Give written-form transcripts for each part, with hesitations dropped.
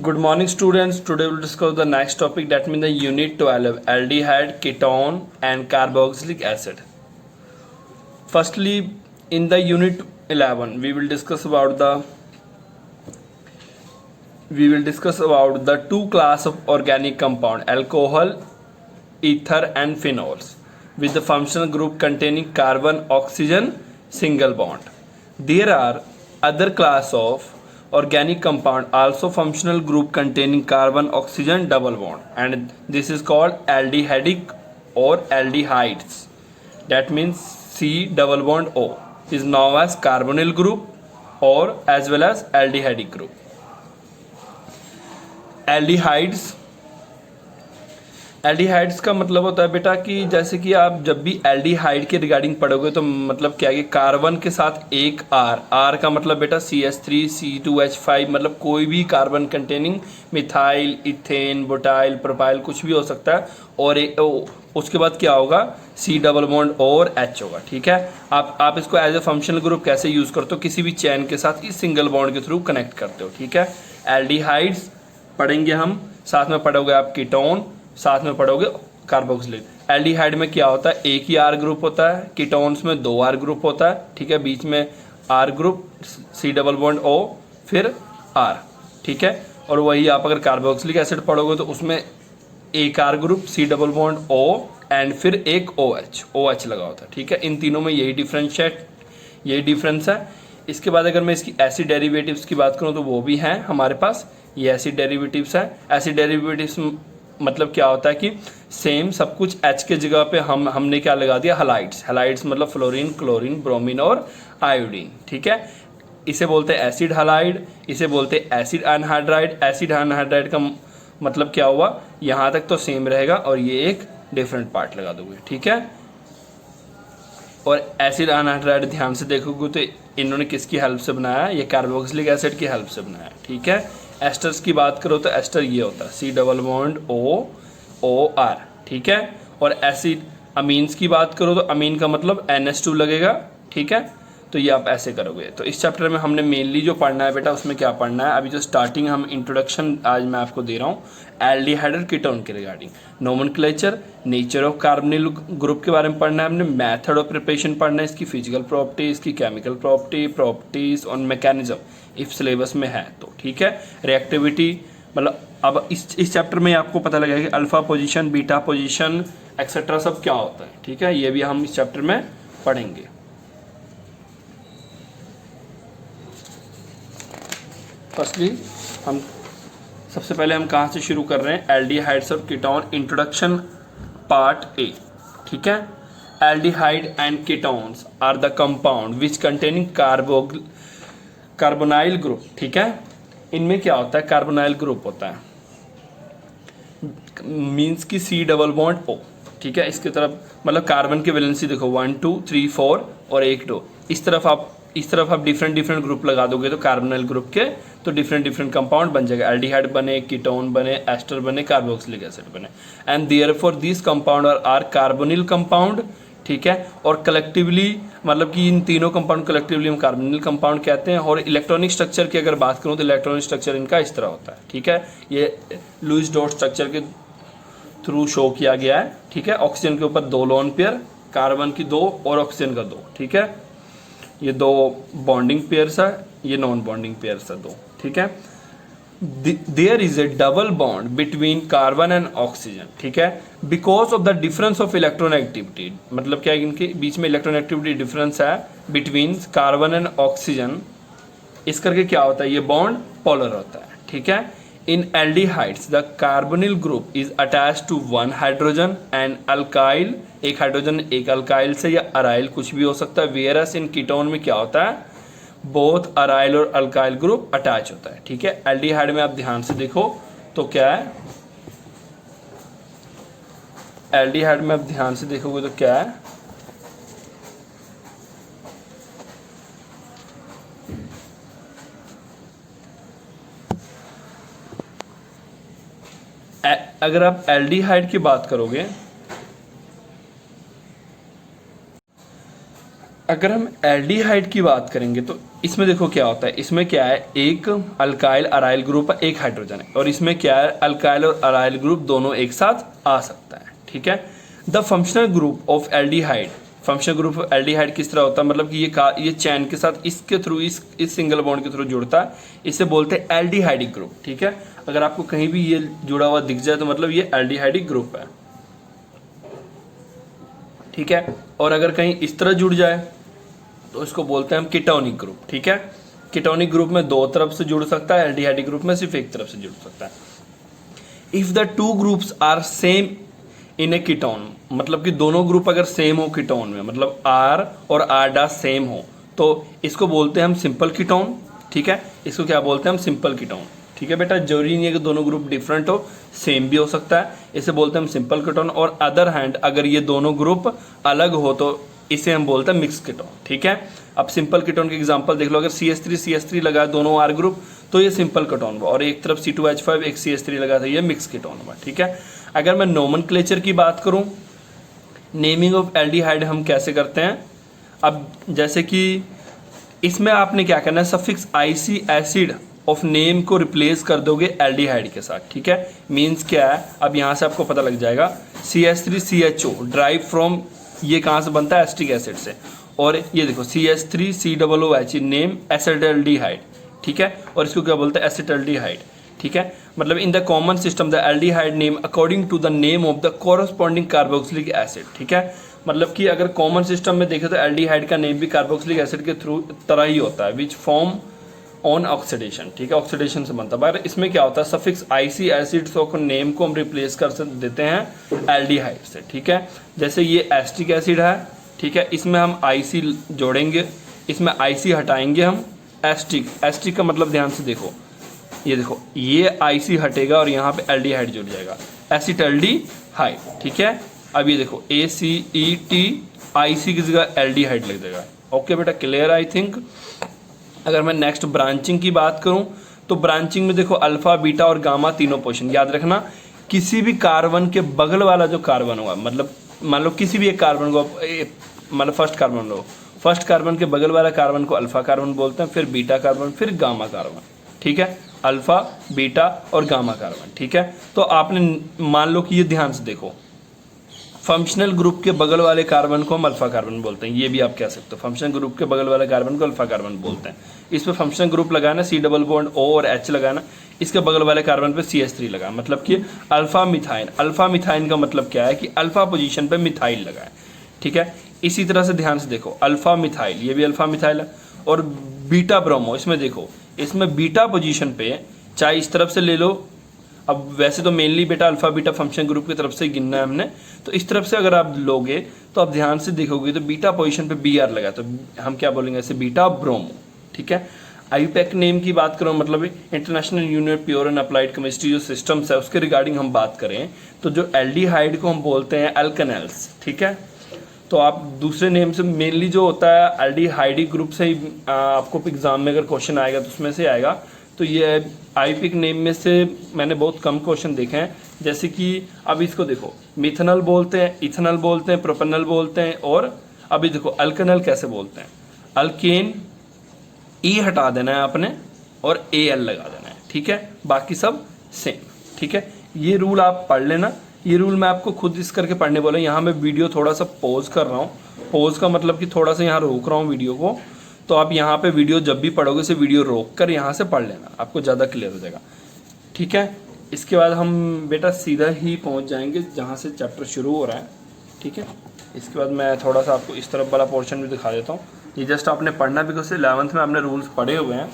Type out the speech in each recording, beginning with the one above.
Good morning, students. Today we'll discuss the next topic, that means the unit 12, aldehyde, ketone and carboxylic acid. Firstly, in the unit 11, we will discuss about the two class of organic compound, alcohol, ether and phenols, with the functional group containing carbon, oxygen, single bond. There are other class of organic compound, also functional group containing carbon, oxygen, double bond, and this is called aldehydic or aldehydes. That means C double bond O is known as carbonyl group or as well as aldehydic group. Aldehydes का मतलब होता है बेटा कि जैसे कि आप जब भी एल्डिहाइड के रिगार्डिंग पढ़ोगे तो मतलब क्या है कि कार्बन के साथ एक आर का मतलब बेटा CH3 C2H5, मतलब कोई भी carbon containing methyl, ethane, butyl, propyl कुछ भी हो सकता है, और उसके बाद क्या होगा C डबल बॉन्ड और H होगा. ठीक है, आप इसको एज ए फंक्शनल ग्रुप कैसे यूज करते हो, किसी भी चेन के साथ इस सिंगल बॉन्ड के थ्रू कनेक्ट करते हो. ठीक है, एल्डिहाइड्स पढ़ेंगे हम, साथ में पढ़ोगे आप कीटोन, साथ में पढ़ोगे कार्बोक्सिलिक. एल्डिहाइड में क्या होता है, एक ही आर ग्रुप होता है, कीटोन्स में दो आर ग्रुप होता है. ठीक है, बीच में R group C double bond O फिर आर. ठीक है, और वही आप अगर कार्बोक्सिलिक एसिड पढ़ोगे तो उसमें एक R group C double bond O and फिर एक OH लगा होता है. ठीक है, इन तीनों में यही डिफरेंस है. इसके बाद अगर मैं इसकी एसिड डेरिवेटिव्स की बात करूँ तो वो भी हैं हमारे पास, ये एसिड डेरिवेटिव्स है. एसिड डेरिवेटिव्स मतलब क्या होता है कि सेम सब कुछ H के जगह पे हमने क्या लगा दिया, हलाइड्स मतलब फ्लोरीन, क्लोरीन, ब्रोमीन और आयोडीन. ठीक है, इसे बोलते हैं एसिड हलाइड, इसे बोलते हैं एसिड एनहाइड्राइड. एसिड एनहाइड्राइड का मतलब क्या हुआ, यहाँ तक तो सेम रहेगा और ये एक डिफरेंट पार्ट लगा दोगे. ठीक है, और एसिड एनहाइड्राइड ध्यान से देखोगे तो इन्होंने किसकी हेल्प से बनाया, ये कार्बोक्सिलिक एसिड की हेल्प से बनाया. ठीक है, एस्टर्स की बात करो तो एस्टर ये होता है C डबल बॉन्ड OR. ठीक है, और एसिड अमीन्स की बात करो तो अमीन का मतलब NH2 लगेगा. ठीक है, तो ये आप ऐसे करोगे. तो इस चैप्टर में हमने मेनली जो पढ़ना है बेटा, उसमें क्या पढ़ना है, अभी जो स्टार्टिंग हम इंट्रोडक्शन आज मैं आपको दे रहा हूँ एल्डिहाइड और कीटोन के regarding. Nomenclature, nature of carbonyl group के बारे में पढ़ना है हमने, मेथड ऑफ प्रिपरेशन पढ़ना है, इसकी फिजिकल प्रॉपर्टी, इसकी केमिकल प्रॉपर्टीज और मैकेनिज्म इफ सिलेबस में है तो. ठीक है, रिएक्टिविटी मतलब अब इस चैप्टर में आपको पता लगेगा कि alpha position, beta position etcetera सब क्या होता है. ठीक है, ये भी हम इस चैप्टर में पढ़ेंगे. फर्स्टली हम सबसे पहले हम कहाँ से शुरू कर रहे हैं, एल्डिहाइड्स और कीटोन इंट्रोडक्शन पार्ट ए. ठीक है, aldehyde and ketones are the compound which containing carbonyl group. ठीक है, इनमें क्या होता है, कार्बोनाइल ग्रुप होता है, मीन्स की C डबल बॉन्ड O. ठीक है, इसकी तरफ मतलब कार्बन की वैलेंसी देखो 1 2 3 4 और 1 2, इस तरफ आप डिफरेंट ग्रुप लगा दोगे तो कार्बोनाइल ग्रुप के तो डिफरेंट कंपाउंड बन जाएगा. एल्डिहाइड बने, कीटोन बने, एस्टर बने, कार्बोक्सिलिक एसिड बने, and therefore this compound are carbonyl compound. ठीक है, और कलेक्टिवली मतलब कि इन तीनों कंपाउंड कलेक्टिवली हम कार्बोनिल कंपाउंड कहते हैं. और इलेक्ट्रॉनिक स्ट्रक्चर की अगर बात करूं तो इलेक्ट्रॉनिक स्ट्रक्चर इनका इस तरह होता है. ठीक है, ये लुईस डॉट स्ट्रक्चर के थ्रू शो किया गया है. ठीक है, ऑक्सीजन के ऊपर 2 लोन पेयर, कार्बन की 2 और ऑक्सीजन का 2. ठीक है, ये 2 बॉन्डिंग पेयर्स है, ये नॉन बॉन्डिंग पेयर्स है 2. ठीक है, there is a double bond between carbon and oxygen. ठीक है, because of the difference of electronegativity, मतलब क्या है इनके बीच में इलेक्ट्रोनेगेटिविटी डिफरेंस है बिटवीन कार्बन एंड ऑक्सीजन. इस करके क्या होता है, ये बॉन्ड पोलर होता है. ठीक है, in aldehydes the carbonyl group is attach to 1 hydrogen and alkyl, एक हाइड्रोजन एक अल्काइल से, या अराइल कुछ भी हो सकता है. वेयरस इन कीटोन में क्या होता है, बोथ अराइल और अल्काइल ग्रुप अटैच होता है. ठीक है, एल्डिहाइड में आप ध्यान से देखो तो क्या है, एल्डिहाइड में आप ध्यान से देखोगे तो क्या है, अगर आप एल्डिहाइड की बात करोगे अगर हम एल्डिहाइड की बात करेंगे तो इसमें देखो क्या होता है, इसमें क्या है, एक अल्काइल अराइल ग्रुप है, एक हाइड्रोजन है, और इसमें क्या है, अल्काइल और अराइल ग्रुप दोनों एक साथ आ सकता है। ठीक है, the functional group of aldehyde, functional group of aldehyde किस तरह होता है, मतलब कि ये चैन के साथ इसके थ्रू इस सिंगल बॉन्ड के थ्रू जुड़ता है, इसे बोलते हैं एल्डिहाइडिक ग्रुप। ठीक है, अगर आपको कहीं भी ये जुड़ा हुआ दिख जाए तो मतलब ये एल्डिहाइडिक ग्रुप है। ठीक है, और अगर कहीं इस तरह जुड़ जाए तो इसको बोलते हैं हम कीटोनिक ग्रुप। ठीक है, कीटोनिक ग्रुप में दो तरफ से जुड़ सकता है, एल्डिहाइडिक ग्रुप में सिर्फ एक तरफ से जुड़ सकता है। If the two groups are same in a ketone, मतलब कि दोनों ग्रुप अगर सेम हो कीटोन में, मतलब R और R' सेम हो, तो इसको बोलते हैं हम सिंपल कीटोन। ठीक है, इसको क्या बोलते हैं हम, सिंपल कीटोन। ठीक है बेटा, जरूरी नहीं है कि दोनों ग्रुप डिफरेंट हो, सेम भी हो सकता है, इसे बोलते हैं हम सिंपल कीटोन। और अदर हैंड अगर ये दोनों ग्रुप अलग हो तो इसे हम बोलते हैं मिक्स कीटोन। ठीक है, अब सिंपल कीटोन के एग्जांपल देख लो, अगर CH3 लगा दोनों R ग्रुप तो ये सिंपल कीटोन हुआ, और एक तरफ C2H5 एक CH3 लगा था, ये मिक्स कीटोन हुआ। ठीक है, अगर मैं नोमेनक्लेचर की बात करूं, नेमिंग ऑफ एल्डिहाइड हम कैसे करते हैं, अब जैसे कि इसमें आपने क्या करना है, suffix IC acid of name को रिप्लेस कर दोगे एल्डिहाइड के साथ। ठीक है, मीन्स क्या है, अब यहाँ से आपको पता लग जाएगा, CH3CHO ड्राइव फ्रॉम, ये कहाँ से बनता है, एसिटिक एसिड से, और ये देखो CH3COOH नेम एसिटल्डिहाइड। ठीक है, और इसको क्या बोलते हैं, एसिटल्डिहाइड। ठीक है, मतलब in the common system the aldehyde name according to the name of the corresponding carboxylic acid. ठीक है, मतलब कि अगर कॉमन सिस्टम में देखें तो एल्डिहाइड का नेम भी कार्बोक्सिलिक एसिड के थ्रू तरह ही होता है, विच फॉर्म ऑन ऑक्सीडेशन। ठीक है, ऑक्सीडेशन से बनता है, पर इसमें क्या होता है, सफिक्स आईसी एसिड को नेम को हम रिप्लेस कर देते हैं एल्डिहाइड से। ठीक है, जैसे ये एसिटिक एसिड है, ठीक है, इसमें हम आईसी जोड़ेंगे, इसमें आईसी हटाएंगे हम, एस्टिक का मतलब ध्यान से देखो, ये देखो ये आईसी हटेगा और यहाँ पे एल्डिहाइड जुड़ जाएगा, एसिटल्डिहाइड। ठीक है, अब ये देखो ACET आईसी की जगह एल्डिहाइड लग जाएगा। ओके बेटा, क्लियर आई थिंक। अगर मैं नेक्स्ट ब्रांचिंग की बात करूं तो ब्रांचिंग में देखो अल्फा बीटा और गामा तीनों पोजीशन याद रखना, किसी भी कार्बन के बगल वाला जो कार्बन होगा, मतलब मान लो किसी भी एक कार्बन को, मतलब फर्स्ट कार्बन लो, फर्स्ट कार्बन के बगल वाला कार्बन को अल्फा कार्बन बोलते हैं, फिर बीटा कार्बन, फिर गामा कार्बन। ठीक है, अल्फा बीटा और गामा कार्बन। ठीक है, तो आपने मान लो कि ये ध्यान से देखो, फंक्शनल ग्रुप के बगल वाले कार्बन को हम अल्फा कार्बन बोलते हैं, ये भी आप कह सकते हो, फंक्शनल ग्रुप के बगल वाले कार्बन को अल्फा कार्बन बोलते हैं। इस पे फंक्शनल ग्रुप लगाना, C डबल बॉन्ड O और H लगाना, इसके बगल वाले कार्बन पे CH3 लगा, मतलब कि अल्फा मिथाइन। अल्फा मिथाइन का मतलब क्या है कि अल्फा पोजीशन पे मिथाइल लगा है। ठीक है, इसी तरह से ध्यान से देखो, अल्फा मिथाइल, ये भी अल्फा मिथाइल है, और बीटा ब्रोमो, इसमें देखो, इसमें बीटा पोजीशन पे चाहे इस तरफ से ले लो, अब वैसे तो मेनली बेटा अल्फा बीटा फंक्शन ग्रुप की तरफ से गिनना है हमने, तो इस तरफ से अगर आप लोगे तो आप ध्यान से देखोगे तो बीटा पोजीशन पे Br लगा, तो हम क्या बोलेंगे ऐसे, बीटा ब्रोमो। ठीक है, आईयूपैक नेम की बात करो, मतलब international union pure and applied chemistry जो सिस्टम्स है उसके रिगार्डिंग हम बात करें तो जो एल्डिहाइड को हम बोलते हैं अल्केनल्स। ठीक है, तो आप दूसरे नेम से मेनली जो होता है एल्डिहाइडिक ग्रुप से ही आपको एग्जाम में अगर क्वेश्चन आएगा तो उसमें से आएगा। तो ये आईयूपैक नेम में से मैंने बहुत कम क्वेश्चन देखे हैं, जैसे कि अब इसको देखो, मिथनल बोलते हैं, इथनल बोलते हैं, प्रोपेनल बोलते हैं, और अभी देखो अल्केनल कैसे बोलते हैं, अल्केन ई हटा देना है आपने और AL लगा देना है। ठीक है, बाकी सब सेम। ठीक है, ये रूल आप पढ़ लेना, ये रूल मैं आपको खुद इस करके पढ़ने बोला, यहाँ मैं वीडियो थोड़ा सा पॉज कर रहा हूँ, पॉज का मतलब कि थोड़ा सा यहाँ रोक रहा हूँ वीडियो को, तो आप यहाँ पे वीडियो जब भी पढ़ोगे से वीडियो रोक कर यहाँ से पढ़ लेना, आपको ज़्यादा क्लियर हो जाएगा। ठीक है, इसके बाद हम बेटा सीधा ही पहुँच जाएंगे जहाँ से चैप्टर शुरू हो रहा है। ठीक है, इसके बाद मैं थोड़ा सा आपको इस तरफ वाला पोर्शन भी दिखा देता हूँ, ये जस्ट आपने पढ़ना, बिकॉज 11th में आपने रूल्स पढ़े हुए हैं,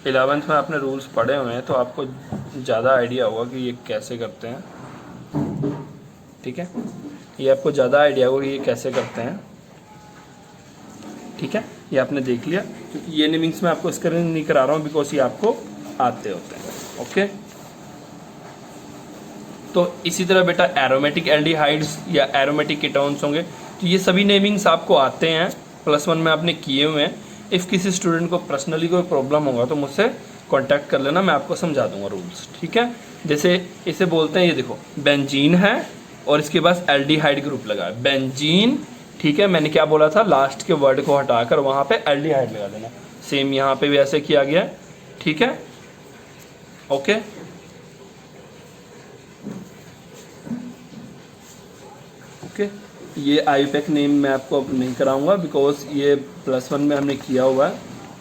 11th में आपने रूल्स पढ़े हुए हैं तो आपको ज़्यादा आइडिया होगा कि ये कैसे करते हैं। ठीक है, ये आपको ज़्यादा आइडिया होगा कि ये कैसे करते हैं। ठीक है, ये आपने देख लिया, क्योंकि ये नेमिंग्स मैं आपको इसके नहीं करा रहा हूँ बिकॉज ये आपको आते होते हैं। ओके, तो इसी तरह बेटा एरोमेटिक एल्डिहाइड्स या एरोमेटिक कीटोन्स होंगे, तो ये सभी नेमिंग्स आपको आते हैं, +1 में आपने किए हुए हैं। इफ़ किसी स्टूडेंट को पर्सनली कोई प्रॉब्लम होगा तो मुझसे कांटेक्ट कर लेना, मैं आपको समझा दूंगा रूल्स। ठीक है, जैसे इसे बोलते हैं, ये देखो बेंजीन है और इसके पास एल्डिहाइड ग्रुप लगा है, बेंजीन। ठीक है, मैंने क्या बोला था, लास्ट के वर्ड को हटाकर वहाँ पे एल्डिहाइड लगा देना। सेम यहाँ पे भी ऐसे किया गया है, ठीक है, ओके। ओके, ये आईयूपैक नेम मैं आपको अब नहीं कराऊंगा बिकॉज ये +1 में हमने किया हुआ है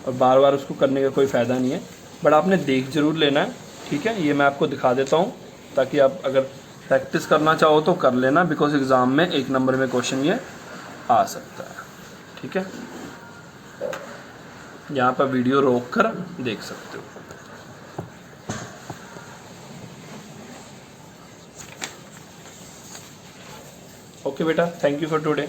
और बार बार उसको करने का कोई फ़ायदा नहीं है, बट आपने देख जरूर लेना है, ठीक है। ये मैं आपको दिखा देता हूँ ताकि आप अगर प्रैक्टिस करना चाहो तो कर लेना, बिकॉज एग्ज़ाम में 1 नंबर में क्वेश्चन ये आ सकता है, ठीक है। यहाँ पर वीडियो रोक कर देख सकते हो। ओके बेटा, थैंक यू फॉर टुडे।